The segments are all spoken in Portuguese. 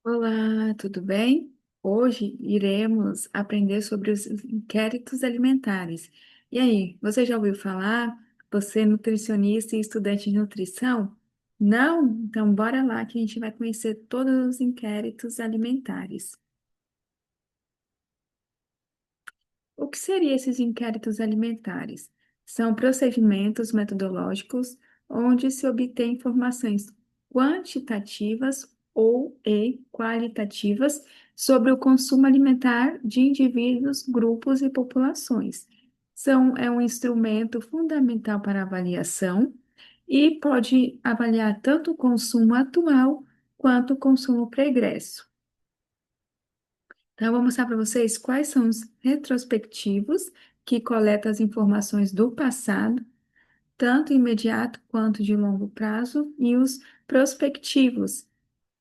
Olá, tudo bem? Hoje iremos aprender sobre os inquéritos alimentares. E aí, você já ouviu falar? Você é nutricionista e estudante de nutrição? Não? Então bora lá que a gente vai conhecer todos os inquéritos alimentares. O que seriam esses inquéritos alimentares? São procedimentos metodológicos onde se obtém informações quantitativas ou qualitativas sobre o consumo alimentar de indivíduos, grupos e populações. É um instrumento fundamental para avaliação e pode avaliar tanto o consumo atual quanto o consumo pregresso. Então, eu vou mostrar para vocês quais são os retrospectivos, que coletam as informações do passado, tanto imediato quanto de longo prazo, e os prospectivos,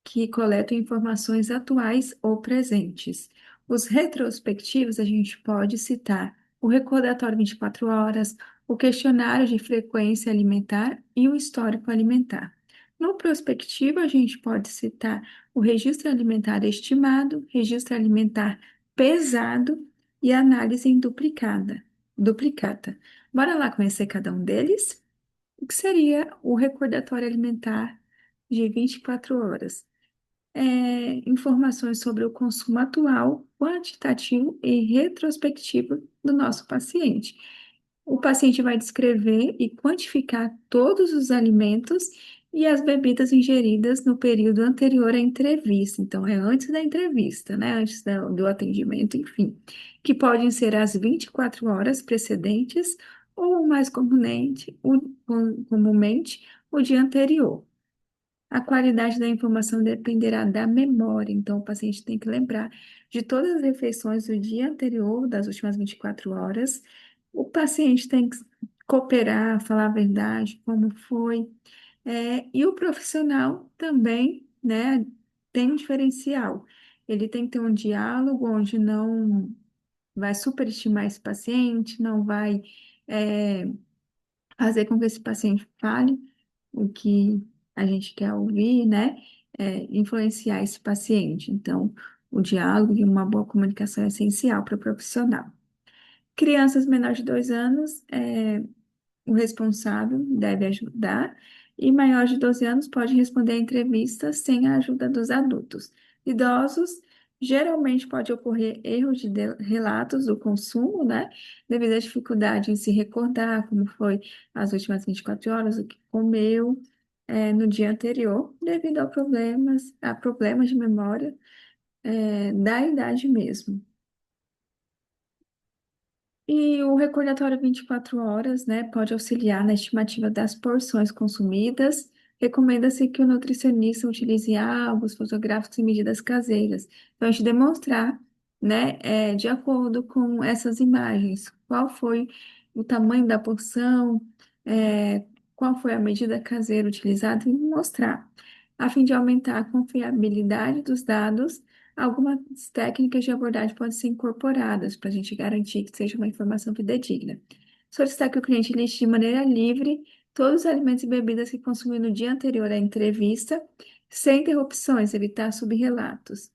que coletam informações atuais ou presentes. Os retrospectivos, a gente pode citar o recordatório 24 horas, o questionário de frequência alimentar e o histórico alimentar. No prospectivo, a gente pode citar o registro alimentar estimado, registro alimentar pesado e análise em duplicata. Bora lá conhecer cada um deles? O que seria o recordatório alimentar de 24 horas? Informações sobre o consumo atual, quantitativo e retrospectivo do nosso paciente. O paciente vai descrever e quantificar todos os alimentos e as bebidas ingeridas no período anterior à entrevista. Então, é antes da entrevista, né? Antes do atendimento, enfim. Que podem ser as 24 horas precedentes ou, mais comumente, o dia anterior. A qualidade da informação dependerá da memória, então o paciente tem que lembrar de todas as refeições do dia anterior, das últimas 24 horas. O paciente tem que cooperar, falar a verdade, como foi. E o profissional também, né, tem um diferencial. Ele tem que ter um diálogo onde não vai superestimar esse paciente, não vai, é, fazer com que esse paciente fale o que a gente quer ouvir, né? Influenciar esse paciente. Então, o diálogo e uma boa comunicação é essencial para o profissional. Crianças menores de 2 anos, o responsável deve ajudar, e maior de 12 anos pode responder a entrevistas sem a ajuda dos adultos. Idosos, geralmente pode ocorrer erros de relatos do consumo, né? Devido à dificuldade em se recordar como foi as últimas 24 horas, o que comeu, no dia anterior, devido a problemas de memória, da idade mesmo. E o recordatório 24 horas, né, pode auxiliar na estimativa das porções consumidas. Recomenda-se que o nutricionista utilize álbuns fotográficos e medidas caseiras, para a gente demonstrar, né, de acordo com essas imagens, qual foi o tamanho da porção, qual foi a medida caseira utilizada e mostrar, a fim de aumentar a confiabilidade dos dados. Algumas técnicas de abordagem podem ser incorporadas para a gente garantir que seja uma informação fidedigna. Solicitar que o cliente liste de maneira livre todos os alimentos e bebidas que consumiu no dia anterior à entrevista, sem interrupções, evitar subrelatos.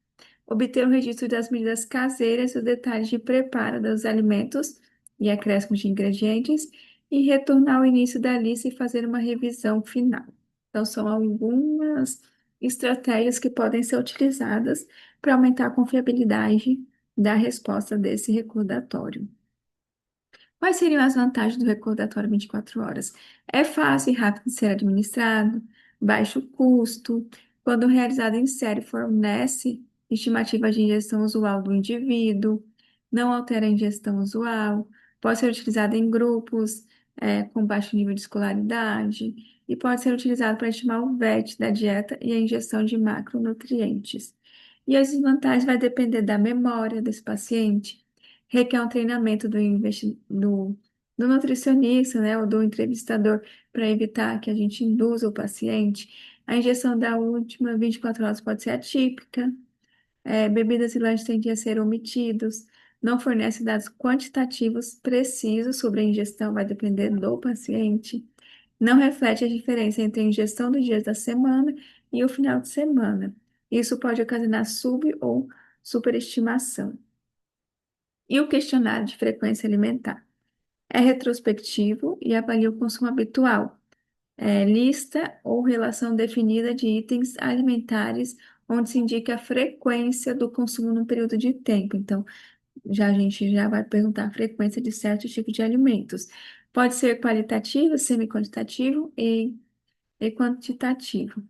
Obter o registro das medidas caseiras e os detalhes de preparo dos alimentos e acréscimos de ingredientes e retornar ao início da lista e fazer uma revisão final. Então, são algumas estratégias que podem ser utilizadas para aumentar a confiabilidade da resposta desse recordatório. Quais seriam as vantagens do recordatório 24 horas? É fácil e rápido de ser administrado, baixo custo, quando realizado em série, fornece estimativas de ingestão usual do indivíduo, não altera a ingestão usual, pode ser utilizado em grupos, com baixo nível de escolaridade, e pode ser utilizado para estimar o VET da dieta e a ingestão de macronutrientes. E as desvantagens vai depender da memória desse paciente, requer um treinamento do nutricionista, né, ou do entrevistador, para evitar que a gente induza o paciente. A injeção da última 24 horas pode ser atípica, bebidas e lanches tendem a ser omitidos, não fornece dados quantitativos precisos sobre a ingestão, vai depender do paciente, não reflete a diferença entre a ingestão dos dias da semana e o final de semana. Isso pode ocasionar ou superestimação. E o questionário de frequência alimentar? É retrospectivo e avalia o consumo habitual. Lista ou relação definida de itens alimentares, onde se indica a frequência do consumo num período de tempo. Então, a gente já vai perguntar a frequência de certos tipos de alimentos. Pode ser qualitativo, semi-quantitativo e quantitativo.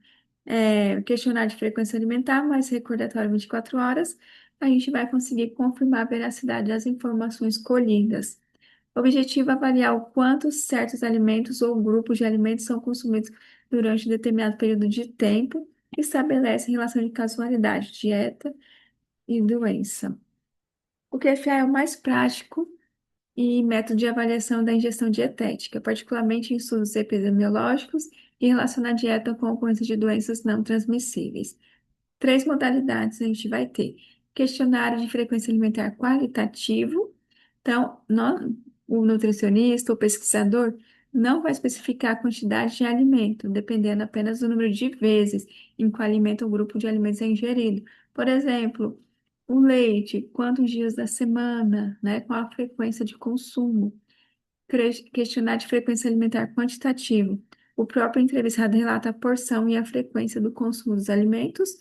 Questionário de frequência alimentar, mais recordatório 24 horas, a gente vai conseguir confirmar a veracidade das informações colhidas. O objetivo é avaliar o quanto certos alimentos ou grupos de alimentos são consumidos durante um determinado período de tempo, e estabelece relação de casualidade, dieta e doença. O QFA é o mais prático e método de avaliação da ingestão dietética, particularmente em estudos epidemiológicos e relaciona a dieta com a ocorrência de doenças não transmissíveis. Três modalidades a gente vai ter. Questionário de frequência alimentar qualitativo. Então, o nutricionista ou pesquisador não vai especificar a quantidade de alimento, dependendo apenas do número de vezes em que o alimento ou grupo de alimentos é ingerido. Por exemplo, o leite, quantos dias da semana, né? Qual a frequência de consumo. Questionário de frequência alimentar quantitativo. O próprio entrevistado relata a porção e a frequência do consumo dos alimentos.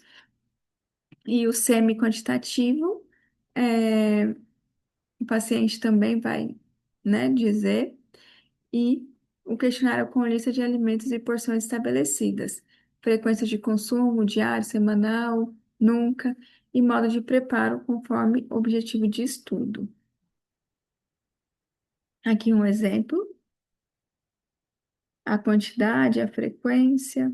E o semi-quantitativo, é, o paciente também vai, né, dizer. E o questionário com lista de alimentos e porções estabelecidas. Frequência de consumo, diário, semanal, nunca. E modo de preparo conforme objetivo de estudo. Aqui um exemplo. A quantidade, a frequência.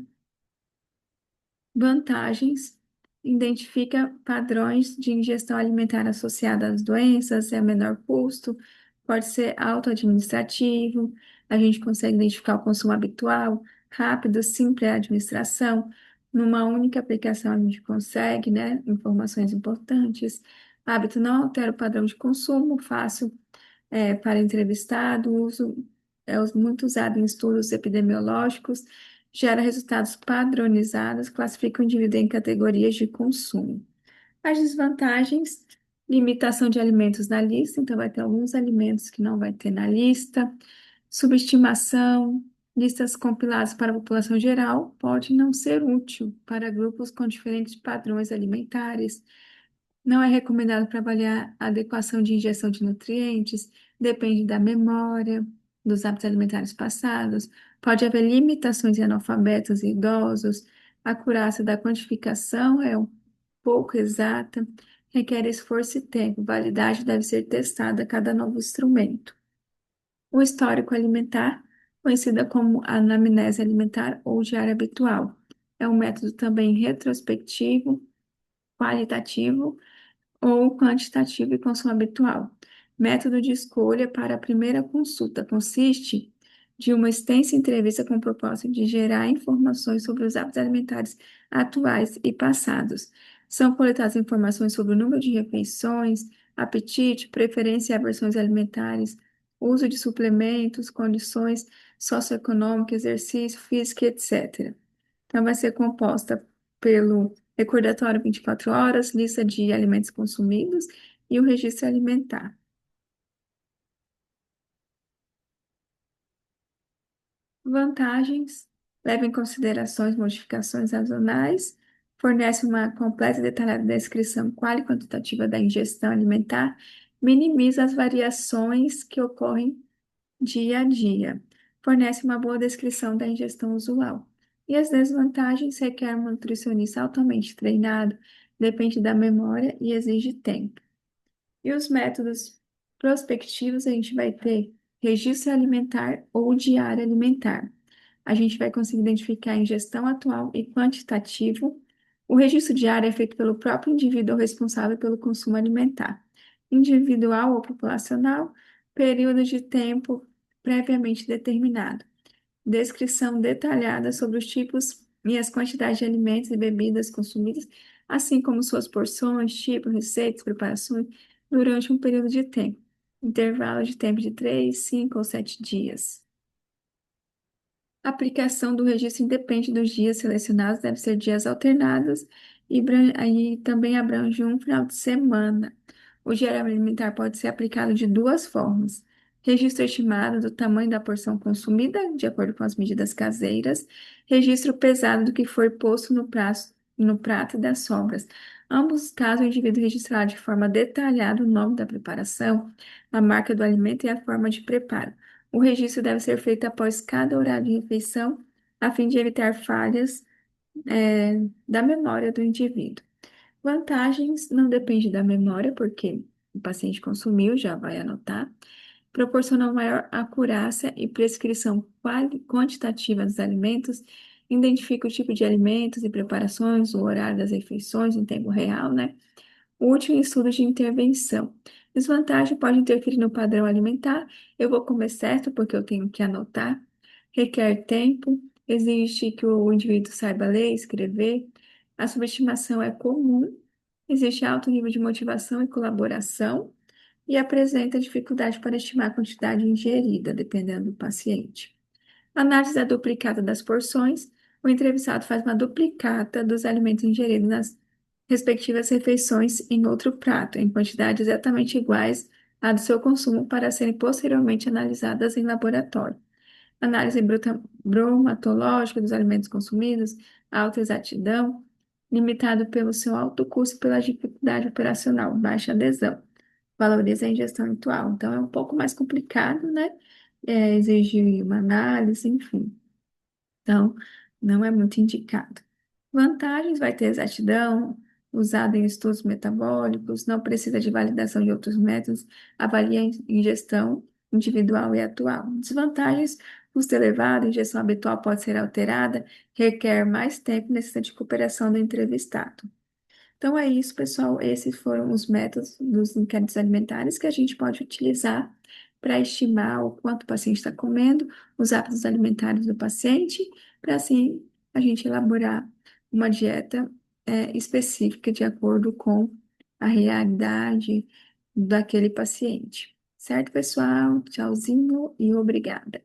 Vantagens: identifica padrões de ingestão alimentar associada às doenças, é menor custo, pode ser auto-administrativo, a gente consegue identificar o consumo habitual, rápido, simples a administração. Numa única aplicação a gente consegue, né, informações importantes. Hábito não altera o padrão de consumo, fácil para entrevistado, muito usado em estudos epidemiológicos, gera resultados padronizados, classifica o indivíduo em categorias de consumo. As desvantagens: limitação de alimentos na lista, então vai ter alguns alimentos que não vai ter na lista, subestimação, listas compiladas para a população geral pode não ser útil para grupos com diferentes padrões alimentares. Não é recomendado para avaliar a adequação de ingestão de nutrientes, depende da memória, dos hábitos alimentares passados, pode haver limitações em analfabetos e idosos, a acurácia da quantificação é um pouco exata, requer esforço e tempo, validade deve ser testada a cada novo instrumento. O histórico alimentar, conhecida como anamnese alimentar ou diária habitual, é um método também retrospectivo, qualitativo, ou quantitativo e consumo habitual. Método de escolha para a primeira consulta consiste de uma extensa entrevista com o propósito de gerar informações sobre os hábitos alimentares atuais e passados. São coletadas informações sobre o número de refeições, apetite, preferência e aversões alimentares, uso de suplementos, condições socioeconômicas, exercício físico, etc. Então, vai ser composta pelo recordatório 24 horas, lista de alimentos consumidos e o registro alimentar. Vantagens: leva em considerações modificações sazonais, fornece uma completa e detalhada descrição qual e quantitativa da ingestão alimentar, minimiza as variações que ocorrem dia a dia, fornece uma boa descrição da ingestão usual. E as desvantagens: requer um nutricionista altamente treinado, depende da memória e exige tempo. E os métodos prospectivos, a gente vai ter registro alimentar ou diário alimentar. A gente vai conseguir identificar a ingestão atual e quantitativo. O registro diário é feito pelo próprio indivíduo responsável pelo consumo alimentar. Individual ou populacional, período de tempo previamente determinado. Descrição detalhada sobre os tipos e as quantidades de alimentos e bebidas consumidas, assim como suas porções, tipos, receitas, preparações, durante um período de tempo. Intervalo de tempo de 3, 5 ou 7 dias. A aplicação do registro independe dos dias selecionados, deve ser dias alternados e aí também abrange um final de semana. O diário alimentar pode ser aplicado de duas formas. Registro estimado do tamanho da porção consumida, de acordo com as medidas caseiras. Registro pesado do que for posto no prato e das sobras. Ambos os casos, o indivíduo registrará de forma detalhada o nome da preparação, a marca do alimento e a forma de preparo. O registro deve ser feito após cada horário de refeição, a fim de evitar falhas, da memória do indivíduo. Vantagens não depende da memória, porque o paciente consumiu, já vai anotar. Proporciona maior acurácia e prescrição quantitativa dos alimentos, identifica o tipo de alimentos e preparações, o horário das refeições em tempo real, né? Útil em estudos de intervenção. Desvantagem pode interferir no padrão alimentar. Eu vou comer certo porque eu tenho que anotar. Requer tempo. Exige que o indivíduo saiba ler, escrever. A subestimação é comum. Existe alto nível de motivação e colaboração. E apresenta dificuldade para estimar a quantidade ingerida, dependendo do paciente. Análise da duplicata das porções. O entrevistado faz uma duplicata dos alimentos ingeridos nas respectivas refeições em outro prato, em quantidades exatamente iguais à do seu consumo, para serem posteriormente analisadas em laboratório. Análise bromatológica dos alimentos consumidos, alta exatidão, limitado pelo seu alto custo e pela dificuldade operacional, baixa adesão. Valoriza a ingestão ritual. Então, é um pouco mais complicado, né? Exige uma análise, enfim. Então, não é muito indicado. Vantagens: vai ter exatidão, usado em estudos metabólicos, não precisa de validação de outros métodos, avalia a ingestão individual e atual. Desvantagens: custo elevado, ingestão habitual pode ser alterada, requer mais tempo e necessita de cooperação do entrevistado. Então é isso, pessoal. Esses foram os métodos dos inquéritos alimentares que a gente pode utilizar para estimar o quanto o paciente está comendo, os hábitos alimentares do paciente, para assim a gente elaborar uma dieta específica de acordo com a realidade daquele paciente. Certo, pessoal? Tchauzinho e obrigada.